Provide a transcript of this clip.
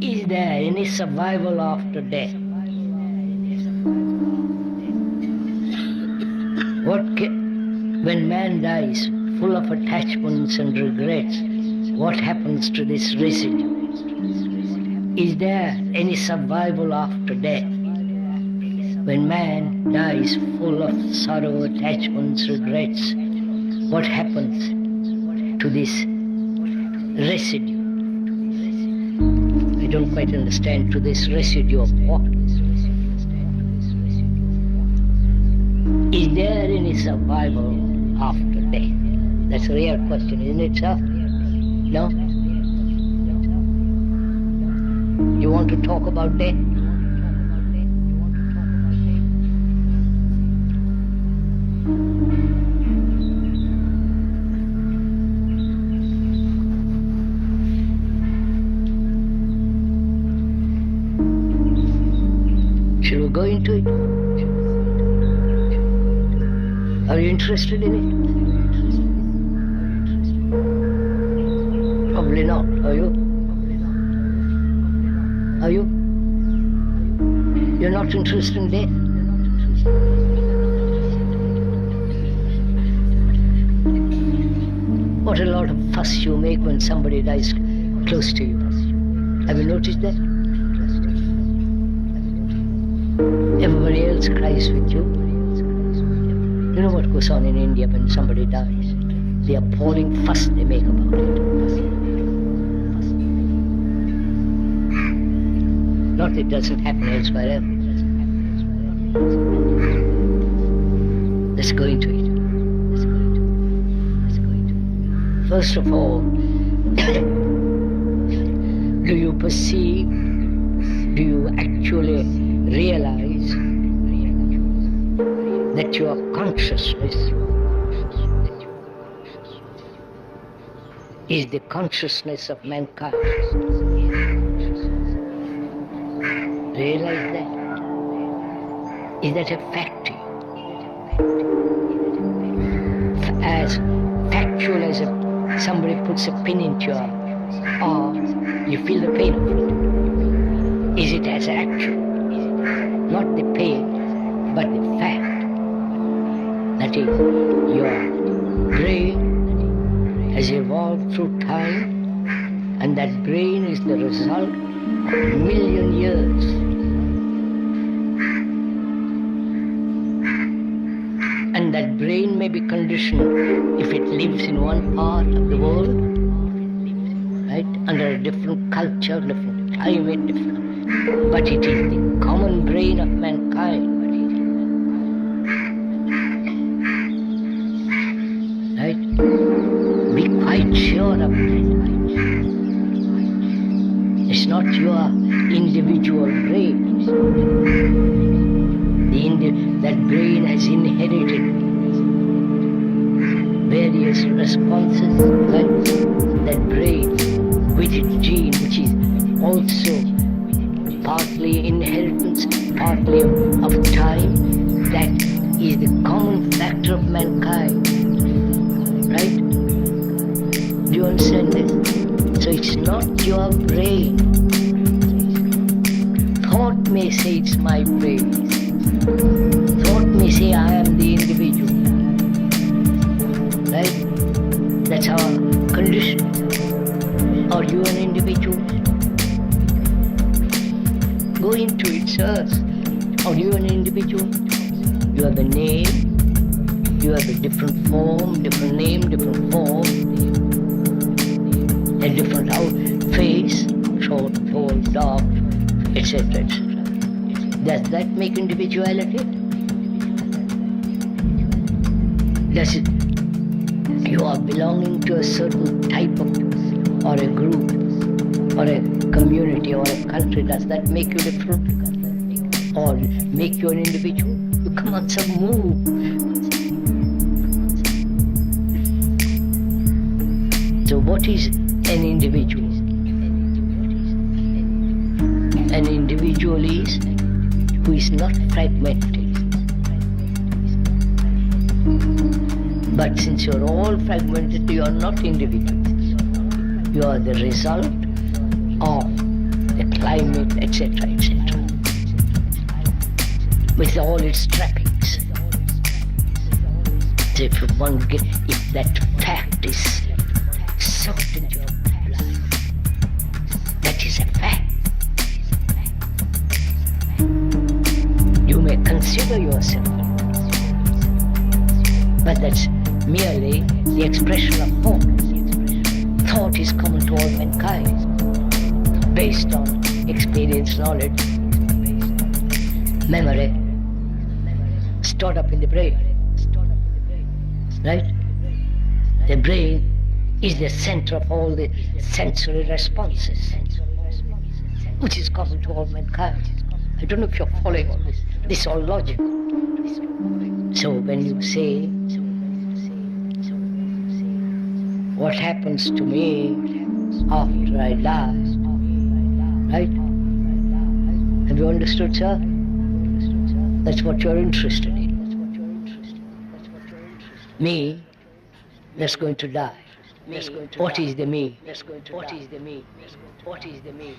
Is there any survival after death? When man dies full of attachments and regrets, what happens to this residue? Is there any survival after death? When man dies full of sorrow, attachments, regrets, what happens to this residue? I don't quite understand. To this residue of what? Is there any survival after death? That's a real question, isn't it, sir? No? You want to talk about death? Shall we go into it? Are you interested in it? Probably not, are you? Are you? You're not interested in death? What a lot of fuss you make when somebody dies close to you. Have you noticed that? Everybody else cries with you. You know what goes on in India when somebody dies? The appalling fuss they make about it. Not that it doesn't happen elsewhere. Let's go into it. First of all, do you perceive, do you actually realize that your consciousness is the consciousness of mankind? Realize that? Is that a fact to you? As factual as somebody puts a pin into your arm, you feel the pain of it. Is it as actual? Not the pain, but the fact. That is, your brain has evolved through time, and that brain is the result of a million years. And that brain may be conditioned if it lives in one part of the world, right, under a different culture, different climate, but it is the common brain of mankind. Right? Be quite sure of that. It's not your individual brain. That brain has inherited various responses. That brain with its gene, which is also partly inheritance, partly of time, that is the common factor of mankind. Right? Do you understand this? So it's not your brain. Thought may say it's my brain. Thought may say I am the individual. Right? That's our condition. Are you an individual? Go into it, sir. Are you an individual? You have a name. You have a different form, different name, different form, a different face, short, tall, dark, etc., etc. Does that make individuality? Does it? You are belonging to a certain type of, or a group, or a community, or a country. Does that make you different? Or make you an individual? You come on, some move. So what is an individual? An individual is who is not fragmented. But since you're all fragmented, you're not individuals. You are the result of the climate, etc., etc., with all its trappings. So if that fact is soaked into your blood, that is a fact. You may consider yourself, but that's merely the expression of thought. Thought is common to all mankind, based on experience, knowledge, memory, stored up in the brain. Right? The brain is the center of all the sensory responses, which is common to all mankind. I don't know if you're following all this. This is all logic. So when you say, what happens to me after I die, right? Have you understood, sir? That's what you're interested in. Me, that's going to die. What is the me? What is the me? What is the me?